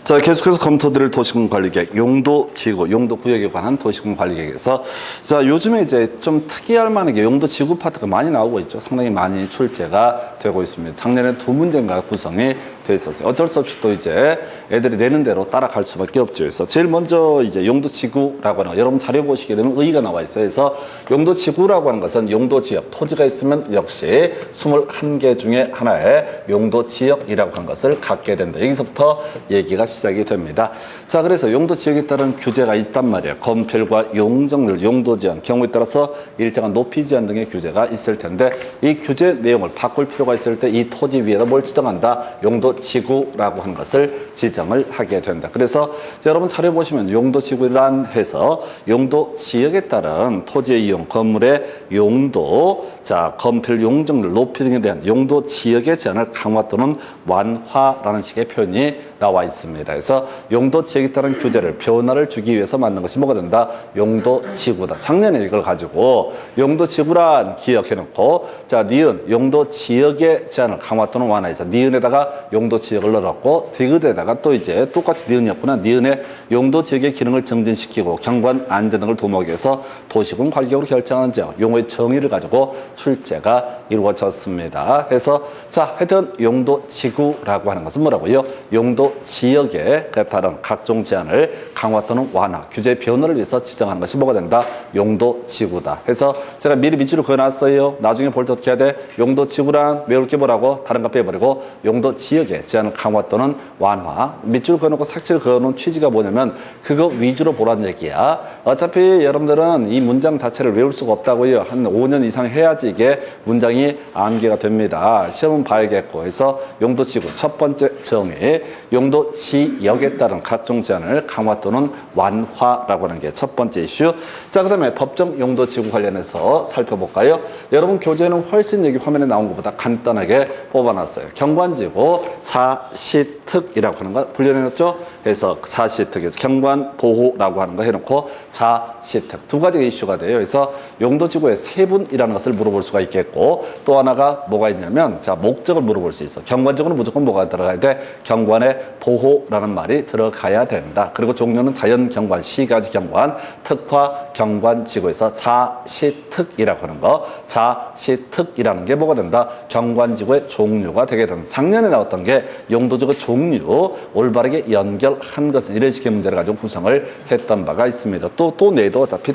자, 계속해서 검토드릴 도시군 관리계획, 용도 지구, 용도 구역에 관한 도시군 관리계획에서 자, 요즘에 이제 좀 특이할 만한 게 용도 지구 파트가 많이 나오고 있죠. 상당히 많이 출제가 되고 있습니다. 작년에 2문제인가 구성이 돼 있었어요. 어쩔 수 없이 또 이제 애들이 내는 대로 따라갈 수밖에 없죠. 그래서 제일 먼저 이제 용도 지구라고 하는 거, 여러분 자료 보시게 되면 의의가 나와 있어요. 그래서 용도 지구라고 하는 것은 용도 지역, 토지가 있으면 역시 21개 중에 하나의 용도 지역이라고 하는 것을 갖게 된다. 여기서부터 얘기가 시작이 됩니다. 자, 그래서 용도 지역에 따른 규제가 있단 말이에요. 건필과 용적률, 용도 제한, 경우에 따라서 일정한 높이 제한 등의 규제가 있을 텐데 이 규제 내용을 바꿀 필요가 있을 때 이 토지 위에다 뭘 지정한다? 용도 지구라고 하는 것을 지정을 하게 된다. 그래서 여러분 자료 보시면 용도 지구란 해서 용도 지역에 따른 토지의 이용, 건물의 용도, 자, 건필 용적률, 높이 등에 대한 용도 지역의 제한을 강화 또는 완화라는 식의 표현이 나와 있습니다. 그래서 용도 지역에 따른 규제를 변화를 주기 위해서 만든 것이 뭐가 된다? 용도 지구다. 작년에 이걸 가지고 용도 지구란 기억해놓고 자, 니은 용도 지역의 제한을 강화 또는 완화해서 니은에다가 용도 지역을 넣었고 디귿에다가 또 이제 똑같이 니은이었구나. 니은에 용도 지역의 기능을 증진시키고 경관 안전 등을 도모하기 위해서 도시군 관리계획으로 결정한 지역 용어의 정의를 가지고 출제가 이루어졌습니다. 해서 자, 하여튼 용도 지구라고 하는 것은 뭐라고요? 용도 지역에 따른 각종 제한을 강화 또는 완화, 규제 변화를 위해서 지정하는 것이 뭐가 된다? 용도 지구다. 해서 제가 미리 밑줄을 그어놨어요. 나중에 볼 때 어떻게 해야 돼? 용도 지구란 외울 게 뭐라고? 다른 거 빼버리고 용도 지역의 제한을 강화 또는 완화. 밑줄을 그어놓고 색칠을 그어놓은 취지가 뭐냐면 그거 위주로 보라는 얘기야. 어차피 여러분들은 이 문장 자체를 외울 수가 없다고요. 한 5년 이상 해야지 이게 문장이 암기가 됩니다. 시험은 봐야겠고. 그래서 용도 지구 첫 번째 정의, 용도 지역에 따른 각종 제한을 강화 또는 완화라고 하는 게 첫 번째 이슈. 자, 그 다음에 법정 용도 지구 관련해서 살펴볼까요? 여러분 교재는 훨씬 여기 화면에 나온 것보다 간단하게 뽑아놨어요. 경관지구 자시특이라고 하는 거 분류해놨죠? 그래서 자시특에서 경관보호라고 하는 거 해놓고 자시특 두 가지가 이슈가 돼요. 그래서 용도지구의 세분이라는 것을 물어볼 수가 있겠고 또 하나가 뭐가 있냐면 자, 목적을 물어볼 수 있어. 경관지구는 무조건 뭐가 들어가야 돼? 경관의 보호라는 말이 들어가야 된다. 그리고 종류는 자연경관, 시가지 경관, 특화 경관지구에서 자시특이라고 하는 거, 자시특이라는 게 뭐가 된다? 경관지구의 종류가 되게 된다. 작년에 나왔던 게 용도지구 종류 올바르게 연결한 것은 이런 식의 문제를 가지고 구성을 했던 바가 있습니다. 또 내도 어차피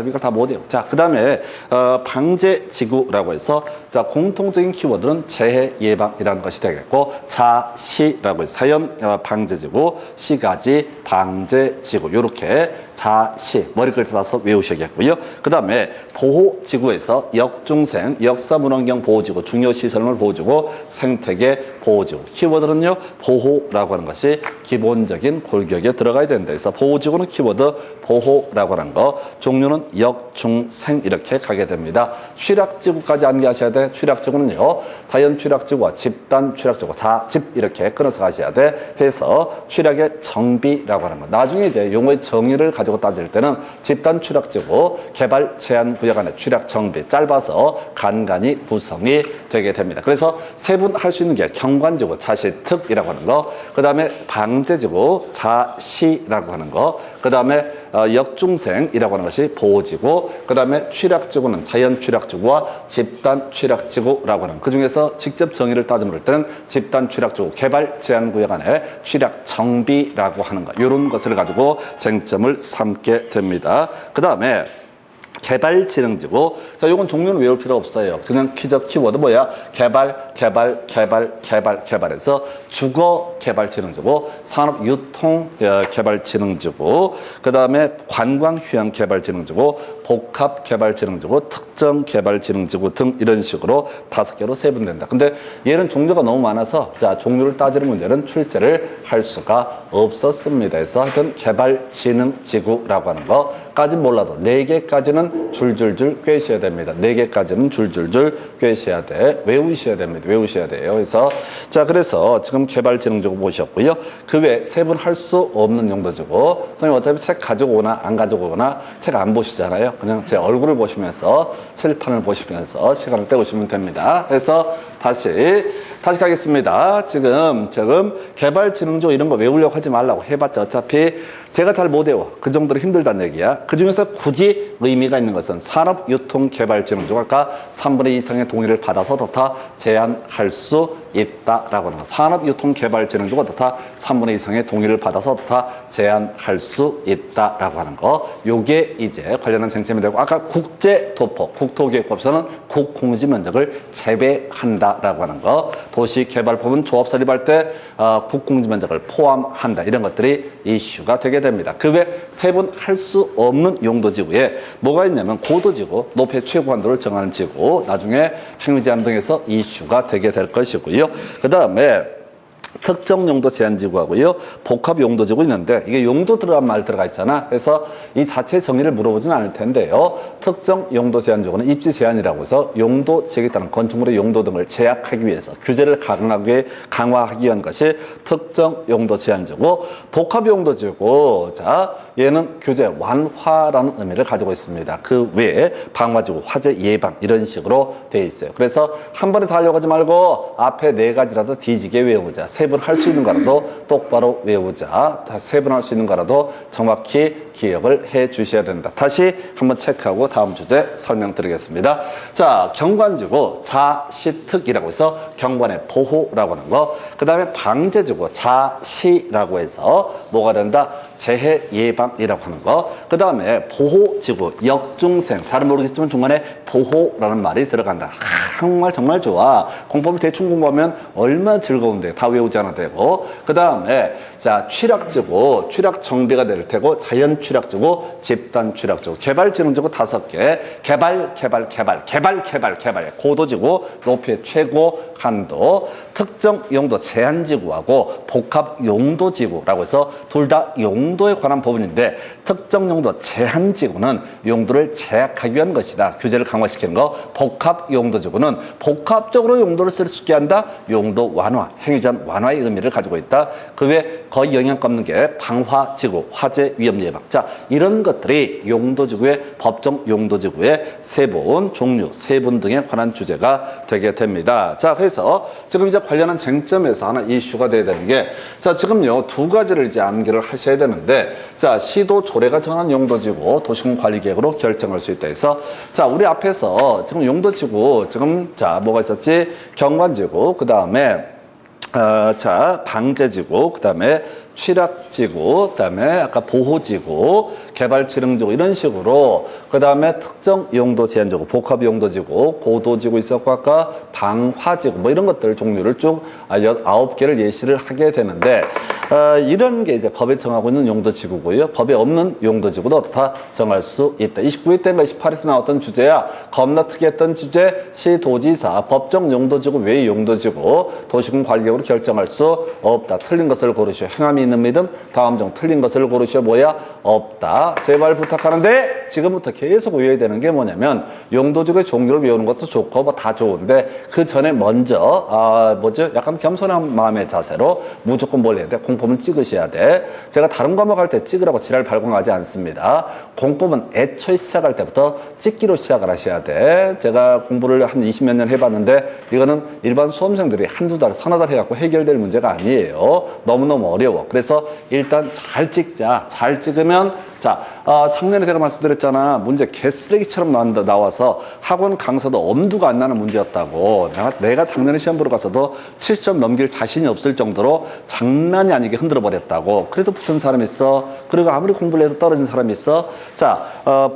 이걸 다 못해요. 자, 그 다음에 방제지구라고 해서 자, 공통적인 키워드는 재해 예방이라는 것이 되겠고 자시라고 해서 자연 방제지구, 시가지 방제지구 이렇게 자시 머리글 따서 외우셔야겠고요. 그 다음에 보호지구에서 역중생, 역사문화환경 보호지구, 중요시설물 보호지구, 생태계 보호지구. 키워드는요, 보호라고 하는 것이 기본적인 골격에 들어가야 된다. 그래서 보호지구는 키워드 보호라고 하는 거, 종류는 역중생 이렇게 가게 됩니다. 취락지구까지 암기하셔야 돼. 취락지구는요, 자연 취락지구와 집단 취락지구, 자집 이렇게 끊어서 가셔야 돼. 해서 취락의 정비라고 하는 거. 나중에 이제 용어의 정의를 가지고 따질 때는 집단 취락지구, 개발 제한 구역 안에 취락 정비, 짧아서 간간히 구성이 되게 됩니다. 그래서 세분할 수 있는 게 경관지구, 자시특이라고 하는 거, 그 다음에 방제지구, 자시라고 하는 거, 그 다음에 역중생이라고 하는 것이 보호지구, 그 다음에 취락지구는 자연 취락지구와 집단 취락지구라고 하는 그 중에서 직접 정의를 따지면 때는 집단 취락지구, 개발 제한 구역 안에 취락 정비라고 하는 거, 이런 것을 가지고 쟁점을 삼게 됩니다. 그 다음에 개발지능지구. 자, 요건 종류는 외울 필요 없어요. 그냥 키워드 뭐야? 개발해서 주거개발지능지구, 산업유통개발지능지구, 그 다음에 관광휴양개발지능지구, 복합개발지능지구, 특정개발지능지구 등 이런 식으로 5개로 세분된다. 근데 얘는 종류가 너무 많아서 자, 종류를 따지는 문제는 출제를 할 수가 없었습니다. 그래서 하여튼 개발지능지구라고 하는 거까지 몰라도 4개까지는 줄줄줄 꿰셔야 됩니다. 4개까지는 줄줄줄 꿰셔야 돼. 외우셔야 됩니다. 외우셔야 돼요. 그래서 지금 개발지능지구 보셨고요. 그 외에 세분할 수 없는 용도지구. 선생님 어차피 책 가지고 오나 안 가지고 오거나 책 안 보시잖아요. 그냥 제 얼굴을 보시면서 칠판을 보시면서 시간을 때우시면 됩니다. 그래서 다시 다시 가겠습니다. 지금 개발지능조 이런 거 외우려고 하지 말라고 해봤자 어차피 제가 잘 못 외워. 그 정도로 힘들다는 얘기야. 그 중에서 굳이 의미가 있는 것은 산업유통개발지능조가 아까 3분의 2 이상의 동의를 받아서 더 제한할 수 있다라고 하는 거. 산업유통개발지능조가 더 3분의 2 이상의 동의를 받아서 더 제한할 수 있다라고 하는 거. 요게 이제 관련한 쟁점이 되고 아까 국제도포, 국토기획법에서는 국공지면적을 제외한다라고 하는 거. 도시개발법은 조합 설립할 때 국공지면적을 포함한다. 이런 것들이 이슈가 되게 됩니다. 그 외 세분할 수 없는 용도지구에 뭐가 있냐면 고도지구, 높이 최고 한도를 정하는 지구, 나중에 행위제한 등에서 이슈가 되게 될 것이고요. 그 다음에 특정 용도 제한지구하고요, 복합 용도지구 있는데 이게 용도 들어간 말 들어가 있잖아. 그래서 이 자체 정의를 물어보지는 않을 텐데요. 특정 용도 제한지구는 입지 제한이라고 해서 용도 지역에 따른 건축물의 용도 등을 제약하기 위해서 규제를 강화하기 위한 것이 특정 용도 제한지구. 복합 용도지구, 자 얘는 규제 완화라는 의미를 가지고 있습니다. 그 외에 방화지구, 화재 예방 이런 식으로 돼 있어요. 그래서 한 번에 다 하려고 하지 말고 앞에 네 가지라도 뒤지게 외우자. 세 번 할 수 있는 거라도 똑바로 외우자. 세 번 할 수 있는 거라도 정확히 기억을 해 주셔야 된다. 다시 한번 체크하고 다음 주제 설명드리겠습니다. 자, 경관지구 자시특이라고 해서 경관의 보호라고 하는 거. 그 다음에 방제지구 자시라고 해서 뭐가 된다? 재해 예방이라고 하는 거. 그 다음에 보호지구 역중생. 잘은 모르겠지만 중간에 보호라는 말이 들어간다. 정말 정말 좋아. 공법을 대충 공부하면 얼마나 즐거운데 다 외우지 않아도 되고. 그 다음에 자 취락지구, 취락 정비가 될 테고 자연 취락지구, 집단 취락지구, 개발지능지구 5개. 개발 고도지구, 높이 최고 한도, 특정 용도 제한지구하고 복합 용도지구라고 해서 둘 다 용도에 관한 부분인데 특정 용도 제한지구는 용도를 제약하기 위한 것이다. 규제를 강화시키는 거. 복합 용도지구는 복합적으로 용도를 쓸 수 있게 한다. 용도 완화, 행위전 완화의 의미를 가지고 있다. 그 외에 거의 영향가 없는 게 방화지구, 화재 위험 예방. 자, 이런 것들이 용도지구의 법정 용도지구의 세분, 종류, 세분 등에 관한 주제가 되게 됩니다. 자, 그래서 지금 이제 관련한 쟁점에서 하나 이슈가 돼야 되는 게, 자, 지금요 두 가지를 이제 암기를 하셔야 되는데, 자, 시도 조례가 정한 용도지구 도시군 관리계획으로 결정할 수 있다 해서, 자, 우리 앞에서 지금 용도지구 지금 자 뭐가 있었지? 경관지구, 그 다음에 자 방제지구, 그 다음에 취락지구, 그 다음에 아까 보호지구, 개발지능지구 이런 식으로, 그 다음에 특정 용도 제한지구, 복합 용도지구, 고도지구 있었고 아까 방화지구 뭐 이런 것들 종류를 쭉 9개를 예시를 하게 되는데, 이런 게 이제 법에 정하고 있는 용도지구고요. 법에 없는 용도지구도 다 정할 수 있다. 29회 때인가 28회 때 나왔던 주제야. 겁나 특이했던 주제. 시도지사 법정 용도지구 외 용도지구 도시군 관리계획으로 결정할 수 없다. 틀린 것을 고르시오. 행함이 있는 믿음. 다음 중 틀린 것을 고르시오. 뭐야? 없다. 제발 부탁하는데 지금부터 계속 외워야 되는 게 뭐냐면 용도지구의 종류를 외우는 것도 좋고 뭐 다 좋은데 그 전에 먼저 뭐죠? 약간 겸손한 마음의 자세로 무조건 뭘 해야 돼? 공법은 찍으셔야 돼. 제가 다른 과목 할 때 찍으라고 지랄 발광하지 않습니다. 공법은 애초에 시작할 때부터 찍기로 시작을 하셔야 돼. 제가 공부를 한 20몇 년 해봤는데 이거는 일반 수험생들이 한두 달, 서너 달 해갖고 해결될 문제가 아니에요. 너무너무 어려워. 그래서 일단 잘 찍자. 잘 찍으면 자, 작년에 제가 말씀드렸잖아. 문제 개쓰레기처럼 나와서 학원 강사도 엄두가 안 나는 문제였다고. 내가 작년에 시험 보러 가서도 70점 넘길 자신이 없을 정도로 장난이 아니게 흔들어 버렸다고. 그래도 붙은 사람이 있어. 그리고 아무리 공부를 해도 떨어진 사람이 있어. 자,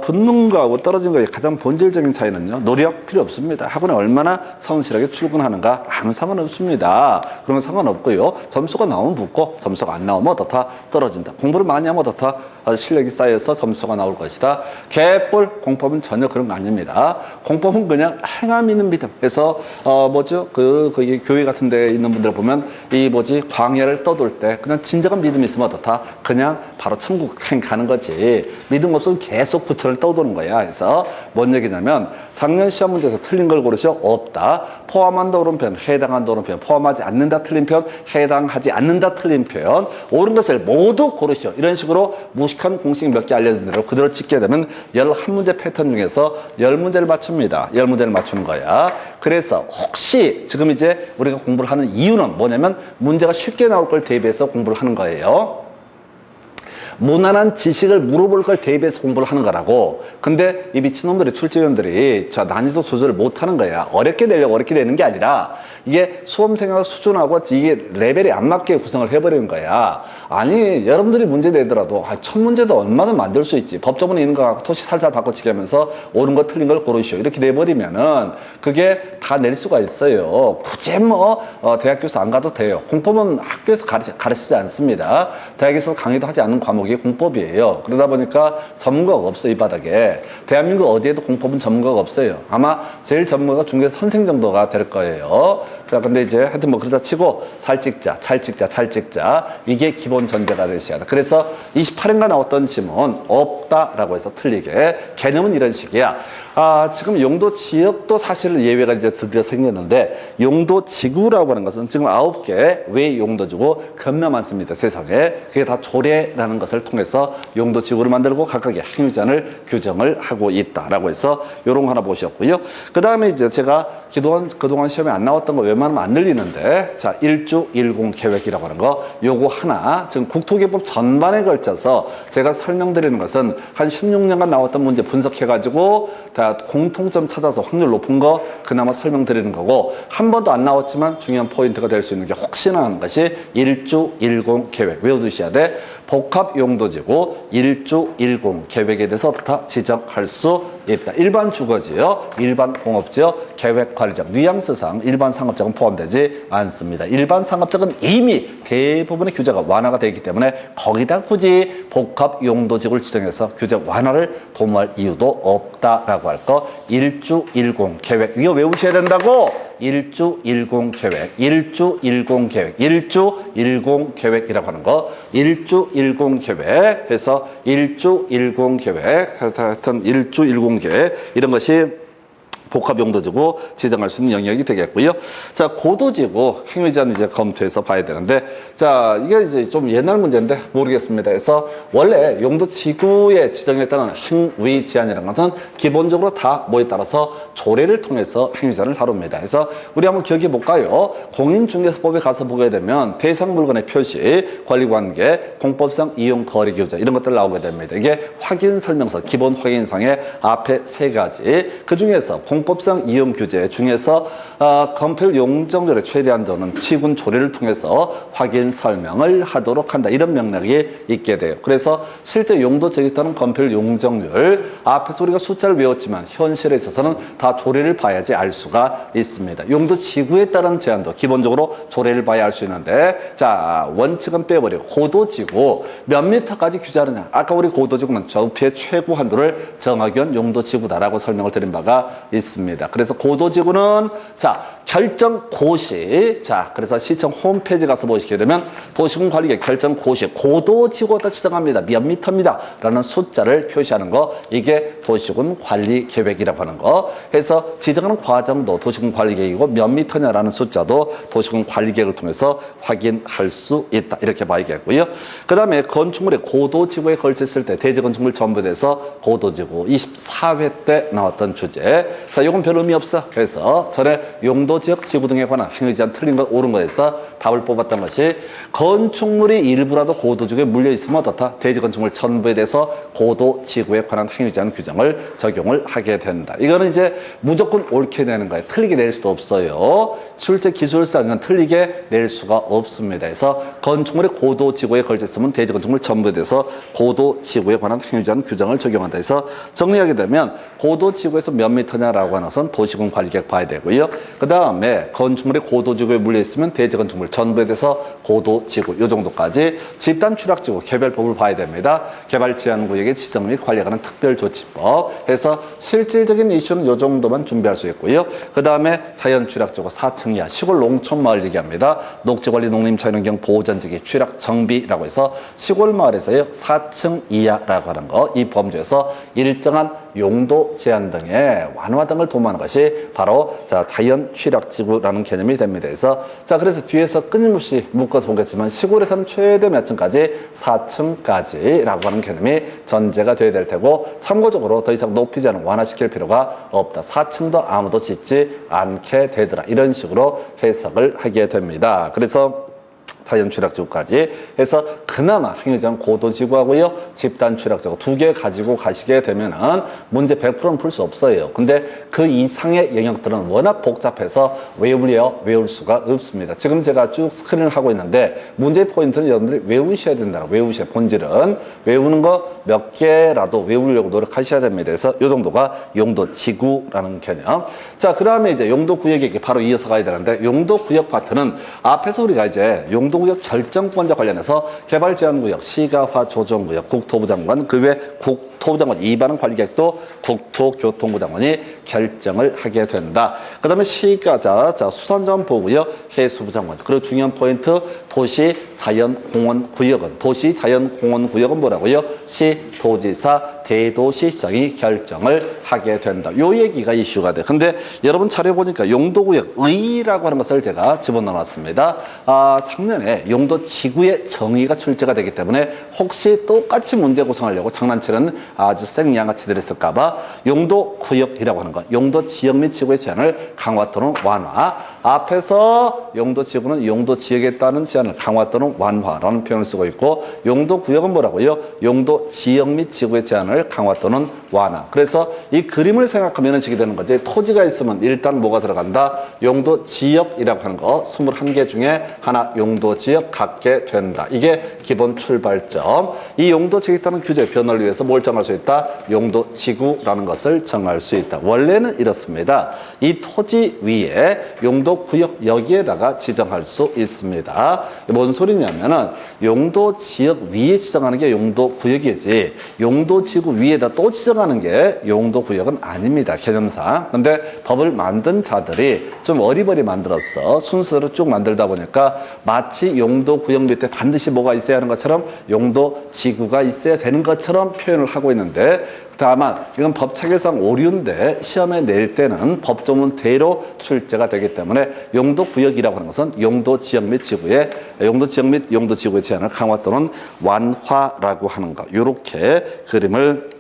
붙는 거하고 떨어진 거의 가장 본질적인 차이는요. 노력 필요 없습니다. 학원에 얼마나 성실하게 출근하는가 아무 상관없습니다. 그런 건 상관없고요. 점수가 나오면 붙고 점수가 안 나오면 어떻다? 떨어진다. 공부를 많이 하면 어떻다? 실력이 쌓여서 점수가 나올 것이다. 개뿔 공법은 전혀 그런 거 아닙니다. 공법은 그냥 행함 있는 믿음. 그래서 뭐죠? 그 교회 같은 데 있는 분들 보면 이 뭐지? 광야를 떠돌 때 그냥 진정한 믿음이 있으면 어떻다? 그냥 바로 천국 가는 거지. 믿음 없으면 계속 부처를 떠도는 거야. 그래서 뭔 얘기냐면 작년 시험 문제에서 틀린 걸 고르셔? 없다. 포함한다 옳은 편, 해당한다 옳은 편, 포함하지 않는다 틀린 편, 해당하지 않는다 틀린 편, 옳은 것을 모두 고르시오. 이런 식으로 무식한 공식 공식 몇 개 알려준 대로 그대로 찍게 되면 11문제 패턴 중에서 10문제를 맞춥니다. 10문제를 맞추는 거야. 그래서 혹시 지금 이제 우리가 공부를 하는 이유는 뭐냐면 문제가 쉽게 나올 걸 대비해서 공부를 하는 거예요. 무난한 지식을 물어볼 걸 대비해서 공부를 하는 거라고. 근데 이 미친놈들이 출제위원들이 자 난이도 조절을 못하는 거야. 어렵게 내려고 어렵게 내는 게 아니라 이게 수험생의 수준하고 이게 레벨에 안 맞게 구성을 해버리는 거야. 아니 여러분들이 문제 내더라도 첫 문제도 얼마나 만들 수 있지. 법조문에 있는 거 갖고 토시 살살 바꿔치기 하면서 옳은 거 틀린 걸 고르시오. 이렇게 내버리면은 그게 다 낼 수가 있어요. 굳이 뭐 대학교에서 안 가도 돼요. 공법은 학교에서 가르치지 않습니다. 대학에서 강의도 하지 않는 과목이 공법이에요. 그러다 보니까 전문가가 없어요. 이 바닥에. 대한민국 어디에도 공법은 전문가가 없어요. 아마 제일 전문가가 중개 선생 정도가 될 거예요. 자, 근데 이제 하여튼 뭐 그러다 치고 잘 찍자. 이게 기본 전제가 되셔야 돼. 그래서 28회인가 나왔던 지문 없다라고 해서 틀리게. 개념은 이런 식이야. 지금 용도 지역도 사실 예외가 이제 드디어 생겼는데 용도 지구라고 하는 것은 지금 9개 왜 용도지구 겁나 많습니다. 세상에. 그게 다 조례라는 것을 통해서 용도 지구를 만들고 각각의 행위자를 규정을 하고 있다라고 해서 요런 거 하나 보셨고요. 그 다음에 이제 제가 그동안 시험에 안 나왔던 거 웬만하면 안 늘리는데 자, 1주 10 계획이라고 하는 거 요거 하나 지금 국토기법 전반에 걸쳐서 제가 설명드리는 것은 한 16년간 나왔던 문제 분석해가지고 다 공통점 찾아서 확률 높은 거 그나마 설명드리는 거고 한 번도 안 나왔지만 중요한 포인트가 될 수 있는 게 혹시나 하는 것이 1주 10 계획 외워두셔야 돼. 복합 용도지구 1주 10 계획에 대해서 다 지정할 수 있다. 일반 주거지역, 일반 공업지역, 계획관리지역, 뉘앙스상 일반 상업지역은 포함되지 않습니다. 일반 상업지역은 이미 대부분의 규제가 완화가 되어 있기 때문에 거기다 굳이 복합 용도지구를 지정해서 규제 완화를 도모할 이유도 없다라고 할 거. 1주 10 계획 이거 외우셔야 된다고. 1주 10 계획, 1주 10 계획, 1주 10 계획이라고 하는 거. 1주 10 계획 해서 1주 10 계획, 하여튼 1주 10 계획 이런 것이 복합용도지구 지정할 수 있는 영역이 되겠고요. 자, 고도지구 행위자는 이제 검토해서 봐야 되는데, 자, 이게 이제 좀 옛날 문제인데 모르겠습니다. 그래서 원래 용도지구에 지정에 따른 행위 제한이라는 것은 기본적으로 다 뭐에 따라서 조례를 통해서 행위자를 다룹니다. 그래서 우리 한번 기억해 볼까요? 공인중개사법에 가서 보게 되면 대상 물건의 표시, 권리관계, 공법상 이용 거래 규제 이런 것들 나오게 됩니다. 이게 확인 설명서, 기본 확인상의 앞에 세 가지. 그 중에서 공법상 이용 규제 중에서 건폐율 용적률의 최대한 저는 취군 조례를 통해서 확인 설명을 하도록 한다. 이런 명령이 있게 돼요. 그래서 실제 용도 지역에 따른 건폐율 용적률 앞에서 우리가 숫자를 외웠지만 현실에 있어서는 다 조례를 봐야지 알 수가 있습니다. 용도 지구에 따른 제한도 기본적으로 조례를 봐야 알 수 있는데 자, 원칙은 빼버리고 고도지구 몇 미터까지 규제하느냐. 아까 우리 고도지구는 저피의 최고 한도를 정하기 위한 용도지구다라고 설명을 드린 바가 있습니다. 그래서 고도지구는 자, 결정 고시. 자, 그래서 시청 홈페이지 가서 보시게 되면 도시군 관리계획 결정 고시 고도지구부터 지정합니다. 몇 미터입니다. 라는 숫자를 표시하는 거. 이게 도시군 관리계획이라고 하는 거. 해서 지정하는 과정도 도시군 관리계획이고 몇 미터냐라는 숫자도 도시군 관리계획을 통해서 확인할 수 있다. 이렇게 봐야겠고요. 그 다음에 건축물의 고도지구에 걸쳤을 때 대지건축물 전부돼서 고도지구 24회 때 나왔던 주제. 자, 이건 별 의미 없어. 그래서 전에 용도지역 지구 등에 관한 행위 제한 틀린 것 옳은 거에서 답을 뽑았던 것이 건축물이 일부라도 고도지구에 물려있으면 어떻다? 대지건축물 전부에 대해서 고도지구에 관한 행위 제한 규정을 적용을 하게 된다. 이거는 이제 무조건 옳게 내는 거예요. 틀리게 낼 수도 없어요. 실제 기술상은 틀리게 낼 수가 없습니다. 그래서 건축물이 고도지구에 걸쳐있으면 대지건축물 전부에 대해서 고도지구에 관한 행위 제한 규정을 적용한다. 해서 정리하게 되면 고도지구에서 몇 미터냐라고 하는 것은 도시군 관리계획 봐야 되고요. 그 다음에 건축물이 고도지구에 물려있으면 대지건축물 전부에 대해서 고도지구 요 정도까지 집단 취락지구 개별법을 봐야 됩니다. 개발제한구역의 지정 및 관리에 관한 특별조치법 해서 실질적인 이슈는 요 정도만 준비할 수 있고요. 그 다음에 자연취락지구 4층 이하 시골 농촌마을 얘기합니다. 녹지관리 농림자연환경 보호전지기 취락정비라고 해서 시골 마을에서요 4층 이하라고 하는 거 이 범주에서 일정한 용도 제한 등의 완화 등을 도모하는 것이 바로 자, 자연 취락지구라는 개념이 됩니다. 그래서 뒤에서 끊임없이 묶어서 보겠지만 시골에서는 최대 몇 층까지 4층까지라고 하는 개념이 전제가 되어야 될 테고, 참고적으로 더 이상 높이지 않은 완화시킬 필요가 없다. 4층도 아무도 짓지 않게 되더라. 이런 식으로 해석을 하게 됩니다. 그래서 자연 취락지구까지 해서 그나마 행위자는 고도지구하고요, 집단 취락지구 두 개 가지고 가시게 되면은 문제 100%는 풀 수 없어요. 근데 그 이상의 영역들은 워낙 복잡해서 외울 수가 없습니다. 지금 제가 쭉 스크린을 하고 있는데 문제 포인트는 여러분들이 외우셔야 된다. 외우셔야, 본질은 외우는 거 몇 개라도 외우려고 노력하셔야 됩니다. 그래서 이 정도가 용도지구라는 개념. 자, 그 다음에 이제 용도구역에 바로 이어서 가야 되는데, 용도구역 파트는 앞에서 우리가 이제 용도구역 결정권자 관련해서 개발제한구역, 시가화 조정구역, 국토부 장관, 그 외 국토부 장관 이반은 관리객도 국토교통부 장관이 결정을 하게 된다. 그 다음에 시가자, 수산자원 보호구역, 해수부 장관. 그리고 중요한 포인트, 도시자연공원구역은, 도시자연공원구역은 뭐라고요? 시도지사, 대도시장이 결정을 하게 된다. 요 얘기가 이슈가 돼. 근데 여러분 차례 보니까 용도구역 의라고 하는 것을 제가 집어넣어놨습니다. 작년에 용도지구의 정의가 출제가 되기 때문에 혹시 똑같이 문제 구성하려고 장난치는 아주 생양아치 들었을까봐 용도구역이라고 하는 것, 용도지역 및 지구의 제한을 강화 또는 완화. 앞에서 용도지구는 용도지역에 따른 제한을 강화 또는 완화라는 표현을 쓰고 있고, 용도구역은 뭐라고요? 용도지역 및 지구의 제한을 강화 또는 완화. 그래서 이 그림을 생각하면 이렇게 되는 거지. 토지가 있으면 일단 뭐가 들어간다? 용도지역이라고 하는 거 21개 중에 하나 용도지역 갖게 된다. 이게 기본 출발점. 이 용도지역에 따른 규제 변화를 위해서 뭘 정할 수 있다? 용도지구라는 것을 정할 수 있다. 원래는 이렇습니다. 이 토지 위에 용도구역 여기에다가 지정할 수 있습니다. 뭔 소리냐면은 용도지역 위에 지정하는 게 용도구역이지, 용도지구 위에다 또 지정하는 게 용도구역은 아닙니다. 개념상. 근데 법을 만든 자들이 좀 어리버리 만들었어. 순서로 쭉 만들다 보니까 마치 용도구역 밑에 반드시 뭐가 있어야 하는 것처럼 용도지구가 있어야 되는 것처럼 표현을 하고 있는데, 다만 이건 법체계상 오류인데 시험에 낼 때는 법조문대로 출제가 되기 때문에 용도구역이라고 하는 것은 용도지역 및 지구의 용도지역 및 용도지구의 제한을 강화 또는 완화라고 하는 것, 이렇게 그림을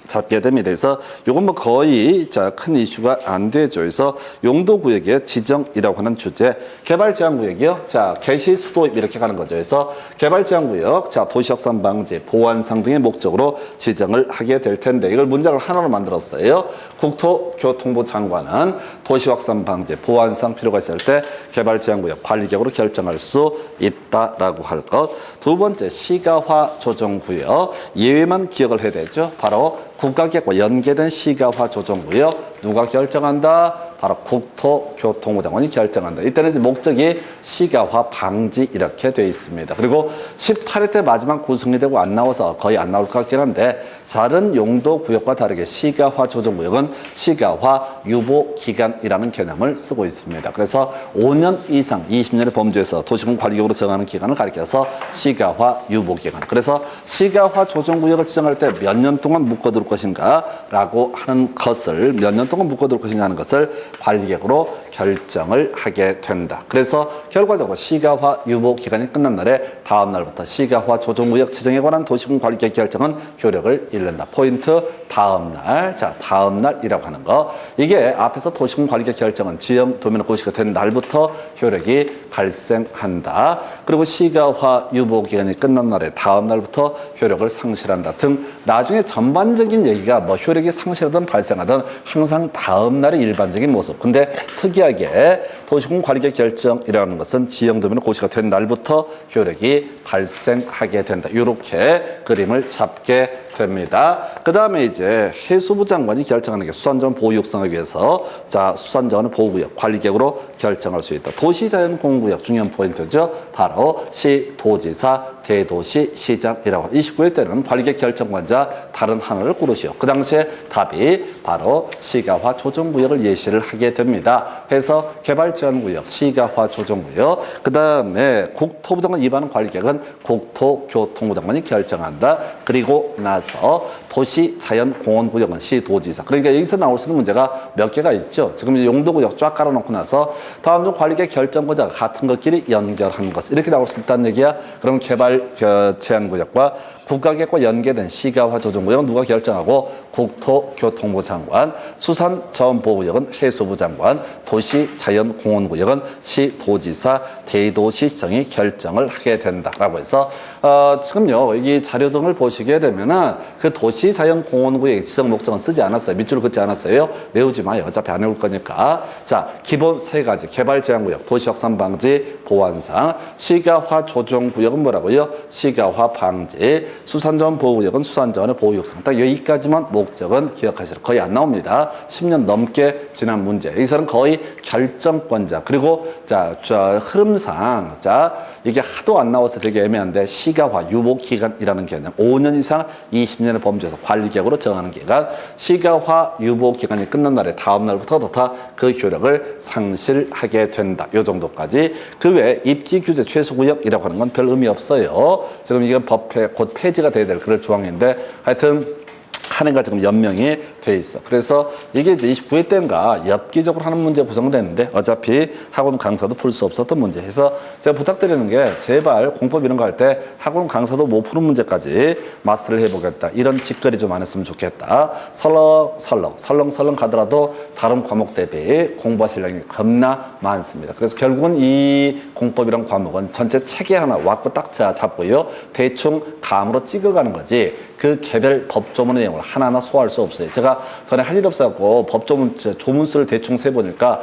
잡게 됩니다. 그래서 이건 뭐 거의 큰 이슈가 안 되죠. 그래서 용도구역의 지정이라고 하는 주제, 개발제한구역이요. 개시 수도입 이렇게 가는 거죠. 그래서 개발제한구역, 도시확산 방지, 보완상 등의 목적으로 지정을 하게 될 텐데, 이걸 문장을 하나로 만들었어요. 국토교통부 장관은 도시확산 방지, 보완상 필요가 있을 때 개발제한구역 관리격으로 결정할 수 있다라고 할 것. 두 번째, 시가화 조정구역. 예외만 기억을 해야 되죠. 바로 국가계획과 연계된 시가화 조정구역 누가 결정한다? 바로 국토교통부 장관이 결정한다. 이때는 이제 목적이 시가화 방지 이렇게 돼 있습니다. 그리고 18회 때 마지막 구성이 되고 안 나와서 거의 안 나올 것 같긴 한데, 다른 용도구역과 다르게 시가화 조정구역은 시가화 유보기간이라는 개념을 쓰고 있습니다. 그래서 5년 이상 20년의 범주에서 도시군 관리격으로 정하는 기간을 가리켜서 시가화 유보기간. 그래서 시가화 조정구역을 지정할 때 몇 년 동안 묶어둘 것인가 라고 하는 것을, 몇 년 동안 묶어둘 것인가 하는 것을 관리객으로 결정을 하게 된다. 그래서 결과적으로 시가화 유보 기간이 끝난 날에 다음 날부터 시가화 조정구역 지정에 관한 도시군 관리객 결정은 효력을 잃는다. 포인트, 다음 날. 다음 날이라고 하는 거. 이게 앞에서 도시군 관리객 결정은 지역 도면 고시가 된 날부터 효력이 발생한다. 그리고 시가화 유보 기간이 끝난 날에 다음 날부터 효력을 상실한다 등 나중에 전반적인 얘기가 뭐 효력이 상실하든 발생하든 항상 다음 날의 일반적인 모습. 근데 특이하게 도시군 관리객 결정이라는 것은 지역 도면 고시가 된 날부터 효력이 발생하게 된다. 이렇게 그림을 잡게 됩니다. 그 다음에 이제 해수부 장관이 결정하는 게 수산자원 보호 육성하기 위해서 수산자원의 보호구역 관리객으로 결정할 수 있다. 도시자연공원구역 중요한 포인트죠. 바로 시도지사, 대도시, 시장이라고. 29회 때는 관리객 결정관자 다른 하나를 고르시오. 그 당시에 답이 바로 시가화 조정구역을 예시를 하게 됩니다. 해서 개발제한구역, 시가화 조정구역, 그 다음에 국토부 장관 위반한 관리객은 국토교통부 장관이 결정한다. 그리고 나서 나서 도시 자연공원구역은 시도지사. 그러니까 여기서 나올 수 있는 문제가 몇 개가 있죠. 지금 이제 용도구역 쫙 깔아놓고 나서 다음 중 관리계 결정권자가 같은 것끼리 연결하는 것. 이렇게 나올 수 있다는 얘기야. 그럼 개발 제한구역과 국가계획과 연계된 시가화 조정구역은 누가 결정하고 국토교통부 장관, 수산자원보호구역은 해수부 장관, 도시자연공원구역은 시도지사, 대도시청이 결정을 하게 된다라고 해서 지금요 여기 자료 등을 보시게 되면은 그 도시자연공원구역의 지정 목적은 쓰지 않았어요. 밑줄을 긋지 않았어요. 외우지 마요. 어차피 안 외울 거니까. 자, 기본 세 가지. 개발제한구역, 도시확산방지 보완상, 시가화 조정구역은 뭐라고요? 시가화 방지, 수산자원 보호구역은 수산자원의 보호육상. 딱 여기까지만 목적은 기억하시라. 거의 안 나옵니다. 10년 넘게 지난 문제. 여기서는 거의 결정권자. 그리고 자 흐름상 이게 하도 안 나와서 되게 애매한데 시가화 유보기간이라는 개념. 5년 이상 20년의 범주에서 관리계획으로 정하는 기간. 시가화 유보기간이 끝난 날에 다음 날부터 그 효력을 상실하게 된다. 요 정도까지. 그 외에 입지규제 최소구역이라고 하는 건 별 의미 없어요. 지금 이건 법에 곧 폐지가 돼야 될 그럴 조항인데 하여튼 한 해가 지금 연명이 돼 있어. 그래서 이게 이제 29회 때인가 엽기적으로 하는 문제 구성되는데 어차피 학원 강사도 풀 수 없었던 문제 해서 제가 부탁드리는 게 제발 공법 이런 거 할 때 학원 강사도 못 푸는 문제까지 마스터를 해보겠다. 이런 직거리 좀 안 했으면 좋겠다. 설렁설렁 가더라도 다른 과목 대비 공부하실 양이 겁나 많습니다. 그래서 결국은 이 공법이란 과목은 전체 체계 하나 왔고 딱 잡고요. 대충 감으로 찍어가는 거지. 그 개별 법조문의 내용을 하나하나 소화할 수 없어요. 제가 전에 할 일 없어갖고 법조문 조문수를 대충 세보니까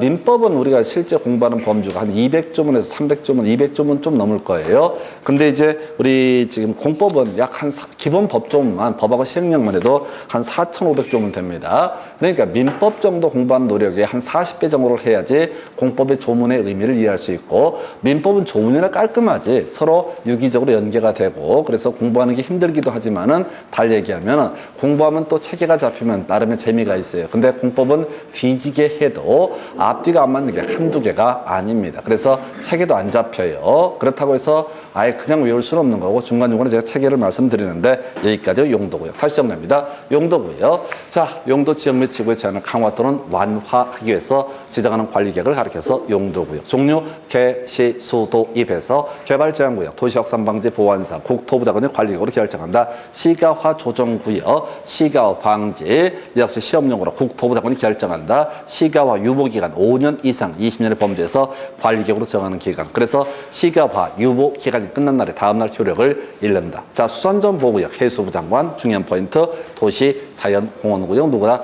민법은 우리가 실제 공부하는 범주가 한 200조문에서 300조문, 200조문 좀 넘을 거예요. 근데 이제 우리 지금 공법은 약 한 기본 법조문만 법하고 시행령만 해도 한 4,500조문 됩니다. 그러니까 민법 정도 공부하는 노력이 한 40배 정도를 해야지 공법의 조문의 의미를 이해할 수 있고 민법은 조문이나 깔끔하지 서로 유기적으로 연계가 되고 그래서 공부하는 게 힘들기도 하지만은 달 얘기하면은 공부하면 또 체계가 잡히면 나름의 재미가 있어요. 근데 공법은 뒤지게 해도 앞뒤가 안 맞는 게 한두 개가 아닙니다. 그래서 체계도 안 잡혀요. 그렇다고 해서 아예 그냥 외울 수는 없는 거고 중간중간에 제가 체계를 말씀드리는데 여기까지 용도구역. 다시 정리합니다. 용도구역. 자, 용도 지역 및 지구의 제한을 강화 또는 완화하기 위해서 지정하는 관리계획을 가리켜서 용도구역. 종류 개시 수도 입에서 개발제한구역, 도시확산방지 보완상, 국토부 장관이 관리계획으로 결정한다. 시가화 조정구역, 시가화 방지 역시 시험용으로 국토부 장관이 결정한다. 시가화 유보기간 5년 이상 20년의 범주에서 관리계획으로 정하는 기간. 그래서 시가화 유보기간이 끝난 날에 다음 날 효력을 잃는다. 자, 수산자원 보호구역 해수부 장관 중요한 포인트 도시 자연공원구역 누구나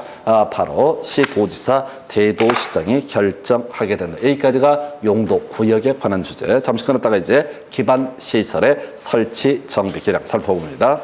바로 시도지사 대도시장이 결정하게 된다. 여기까지가 용도 구역에 관한 주제. 잠시 끊었다가 이제 기반 시설의 설치 정비 기량 살펴봅니다.